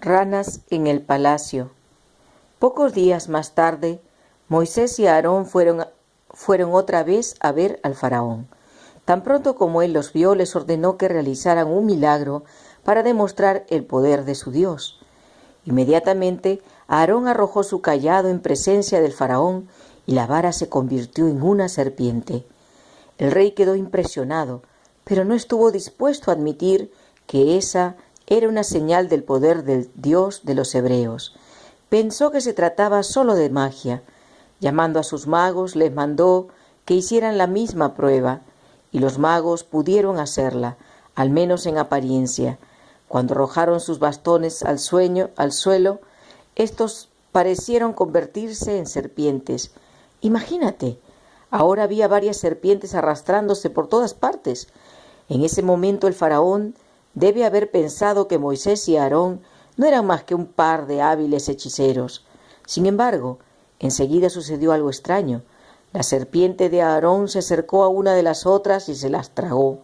Ranas en el palacio. Pocos días más tarde, Moisés y Aarón fueron otra vez a ver al faraón. Tan pronto como él los vio, les ordenó que realizaran un milagro para demostrar el poder de su Dios. Inmediatamente, Aarón arrojó su cayado en presencia del faraón y la vara se convirtió en una serpiente. El rey quedó impresionado, pero no estuvo dispuesto a admitir que esa era una señal del poder del Dios de los hebreos. Pensó que se trataba solo de magia. Llamando a sus magos, les mandó que hicieran la misma prueba, y los magos pudieron hacerla, al menos en apariencia. Cuando arrojaron sus bastones al suelo, estos parecieron convertirse en serpientes. Imagínate, ahora había varias serpientes arrastrándose por todas partes. En ese momento el faraón debe haber pensado que Moisés y Aarón no eran más que un par de hábiles hechiceros. Sin embargo, enseguida sucedió algo extraño. La serpiente de Aarón se acercó a una de las otras y se las tragó.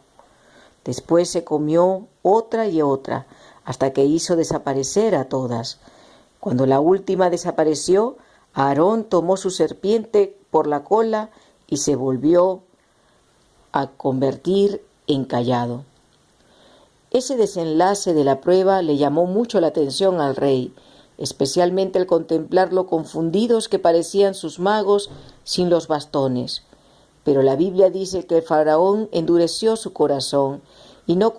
Después se comió otra y otra, hasta que hizo desaparecer a todas. Cuando la última desapareció, Aarón tomó su serpiente por la cola y se volvió a convertir en cayado. Ese desenlace de la prueba le llamó mucho la atención al rey, especialmente al contemplar lo confundidos que parecían sus magos sin los bastones. Pero la Biblia dice que el faraón endureció su corazón y no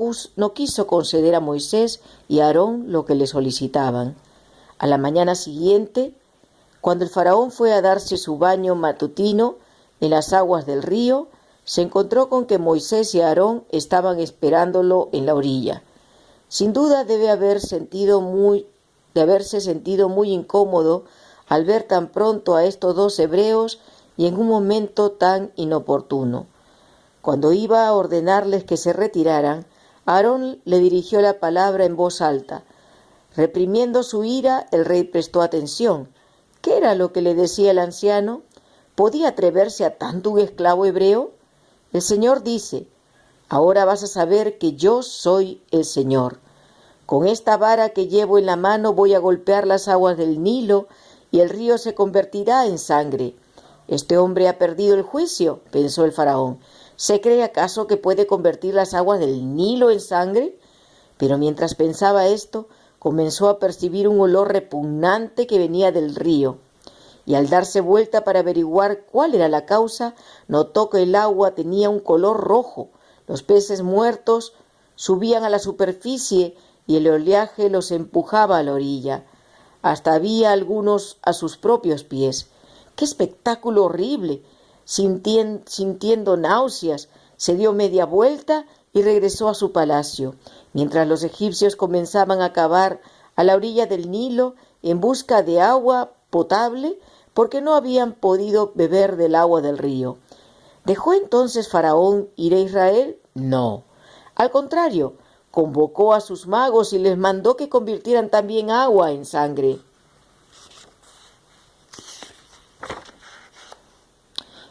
quiso conceder a Moisés y a Aarón lo que le solicitaban. A la mañana siguiente, cuando el faraón fue a darse su baño matutino en las aguas del río, se encontró con que Moisés y Aarón estaban esperándolo en la orilla. Sin duda debe haberse sentido muy incómodo al ver tan pronto a estos dos hebreos y en un momento tan inoportuno. Cuando iba a ordenarles que se retiraran, Aarón le dirigió la palabra en voz alta. Reprimiendo su ira, el rey prestó atención. ¿Qué era lo que le decía el anciano? ¿Podía atreverse a tanto un esclavo hebreo? El Señor dice, ahora vas a saber que yo soy el Señor. Con esta vara que llevo en la mano voy a golpear las aguas del Nilo y el río se convertirá en sangre. Este hombre ha perdido el juicio, pensó el faraón. ¿Se cree acaso que puede convertir las aguas del Nilo en sangre? Pero mientras pensaba esto, comenzó a percibir un olor repugnante que venía del río. Y al darse vuelta para averiguar cuál era la causa, notó que el agua tenía un color rojo. Los peces muertos subían a la superficie y el oleaje los empujaba a la orilla. Hasta había algunos a sus propios pies. ¡Qué espectáculo horrible! Sintiendo náuseas, se dio media vuelta y regresó a su palacio, mientras los egipcios comenzaban a cavar a la orilla del Nilo en busca de agua potable, porque no habían podido beber del agua del río. ¿Dejó entonces Faraón ir a Israel? No. Al contrario, convocó a sus magos y les mandó que convirtieran también agua en sangre.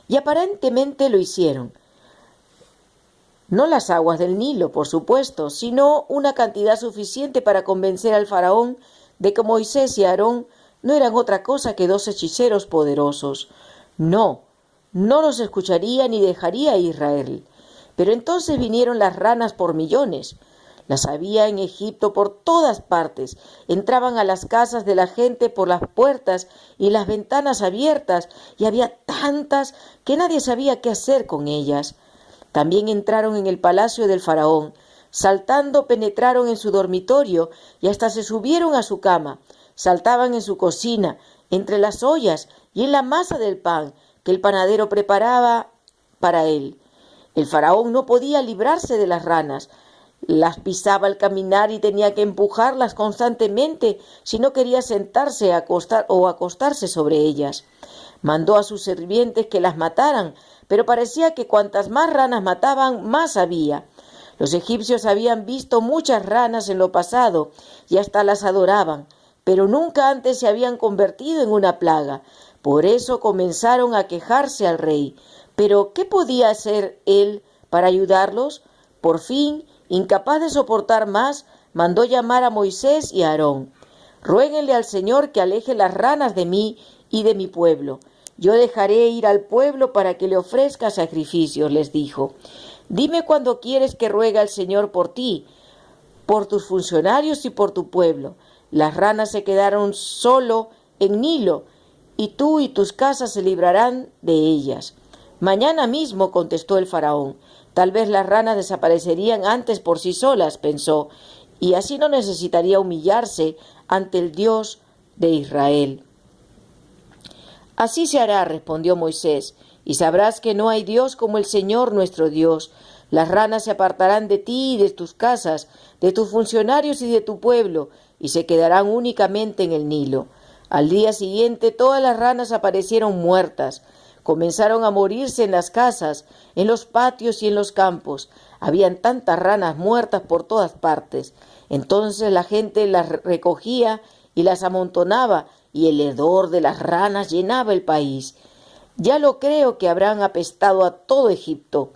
Y aparentemente lo hicieron. No las aguas del Nilo, por supuesto, sino una cantidad suficiente para convencer al faraón de que Moisés y Aarón no eran otra cosa que dos hechiceros poderosos. No los escucharía ni dejaría a Israel. Pero entonces vinieron las ranas por millones. Las había en Egipto por todas partes. Entraban a las casas de la gente por las puertas y las ventanas abiertas, y había tantas que nadie sabía qué hacer con ellas. También entraron en el palacio del faraón. Saltando penetraron en su dormitorio y hasta se subieron a su cama. Saltaban en su cocina, entre las ollas y en la masa del pan que el panadero preparaba para él. El faraón no podía librarse de las ranas. Las pisaba al caminar y tenía que empujarlas constantemente si no quería sentarse o acostarse sobre ellas. Mandó a sus sirvientes que las mataran, pero parecía que cuantas más ranas mataban, más había. Los egipcios habían visto muchas ranas en lo pasado y hasta las adoraban, pero nunca antes se habían convertido en una plaga. Por eso comenzaron a quejarse al rey. ¿Pero qué podía hacer él para ayudarlos? Por fin, incapaz de soportar más, mandó llamar a Moisés y a Aarón. Ruéguenle al Señor que aleje las ranas de mí y de mi pueblo. Yo dejaré ir al pueblo para que le ofrezca sacrificios, les dijo. Dime cuándo quieres que ruegue al Señor por ti, por tus funcionarios y por tu pueblo. Las ranas se quedaron solo en Nilo, y tú y tus casas se librarán de ellas. Mañana mismo, contestó el faraón. Tal vez las ranas desaparecerían antes por sí solas, pensó, y así no necesitaría humillarse ante el Dios de Israel. Así se hará, respondió Moisés, y sabrás que no hay Dios como el Señor nuestro Dios. Las ranas se apartarán de ti y de tus casas, de tus funcionarios y de tu pueblo, y se quedarán únicamente en el Nilo. Al día siguiente todas las ranas aparecieron muertas. Comenzaron a morirse en las casas, en los patios y en los campos. Habían tantas ranas muertas por todas partes. Entonces la gente las recogía y las amontonaba, y el hedor de las ranas llenaba el país. Ya lo creo que habrán apestado a todo Egipto.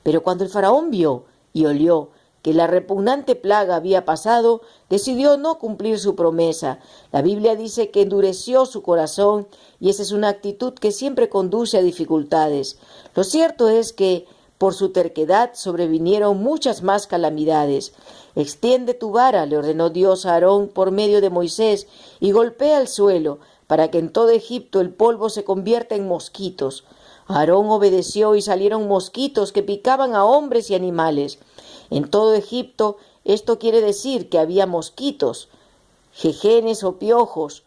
Pero cuando el faraón vio y olió que la repugnante plaga había pasado, decidió no cumplir su promesa. La Biblia dice que endureció su corazón, y esa es una actitud que siempre conduce a dificultades. Lo cierto es que por su terquedad sobrevinieron muchas más calamidades. Extiende tu vara, le ordenó Dios a Aarón por medio de Moisés, y golpea el suelo, para que en todo Egipto el polvo se convierta en mosquitos. Aarón obedeció y salieron mosquitos que picaban a hombres y animales. En todo Egipto esto quiere decir que había mosquitos, jejenes o piojos,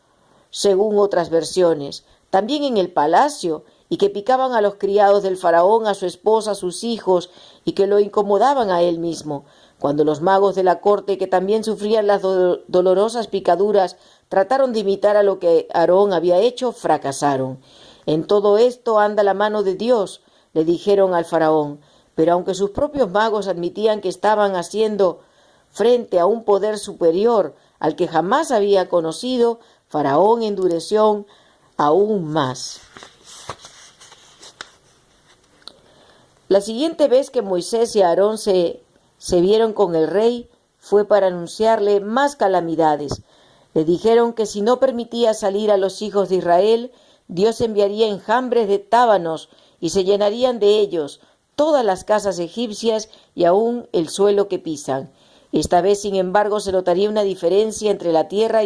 según otras versiones. También en el palacio, y que picaban a los criados del faraón, a su esposa, a sus hijos, y que lo incomodaban a él mismo. Cuando los magos de la corte, que también sufrían las dolorosas picaduras, trataron de imitar a lo que Aarón había hecho, fracasaron. En todo esto anda la mano de Dios, le dijeron al faraón. Pero aunque sus propios magos admitían que estaban haciendo frente a un poder superior al que jamás había conocido, Faraón endureció aún más. La siguiente vez que Moisés y Aarón se vieron con el rey fue para anunciarle más calamidades. Le dijeron que si no permitía salir a los hijos de Israel, Dios enviaría enjambres de tábanos y se llenarían de ellos todas las casas egipcias y aún el suelo que pisan. Esta vez, sin embargo, se notaría una diferencia entre la tierra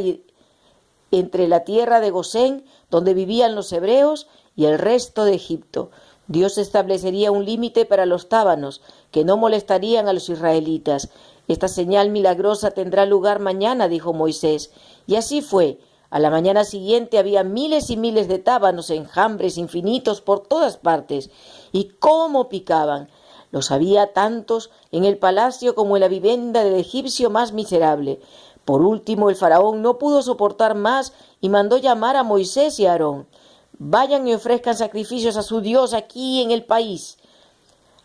de Gosén, donde vivían los hebreos, y el resto de Egipto. Dios establecería un límite para los tábanos, que no molestarían a los israelitas. Esta señal milagrosa tendrá lugar mañana, dijo Moisés. Y así fue. A la mañana siguiente había miles y miles de tábanos, enjambres infinitos por todas partes. ¿Y cómo picaban? Los había tantos en el palacio como en la vivienda del egipcio más miserable. Por último, el faraón no pudo soportar más y mandó llamar a Moisés y a Aarón. Vayan y ofrezcan sacrificios a su Dios aquí en el país.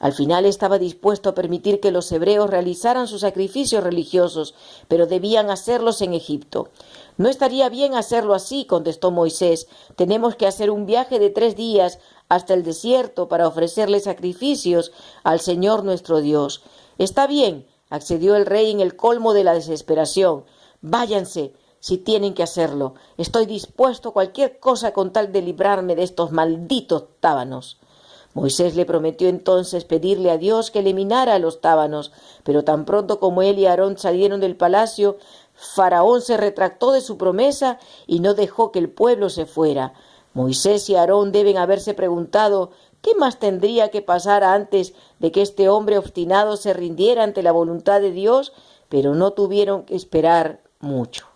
Al final estaba dispuesto a permitir que los hebreos realizaran sus sacrificios religiosos, pero debían hacerlos en Egipto. No estaría bien hacerlo así, contestó Moisés. Tenemos que hacer un viaje de 3 días hasta el desierto para ofrecerle sacrificios al Señor nuestro Dios. Está bien, accedió el rey en el colmo de la desesperación. Váyanse, si tienen que hacerlo. Estoy dispuesto a cualquier cosa con tal de librarme de estos malditos tábanos. Moisés le prometió entonces pedirle a Dios que eliminara a los tábanos, pero tan pronto como él y Aarón salieron del palacio, Faraón se retractó de su promesa y no dejó que el pueblo se fuera. Moisés y Aarón deben haberse preguntado qué más tendría que pasar antes de que este hombre obstinado se rindiera ante la voluntad de Dios, pero no tuvieron que esperar mucho.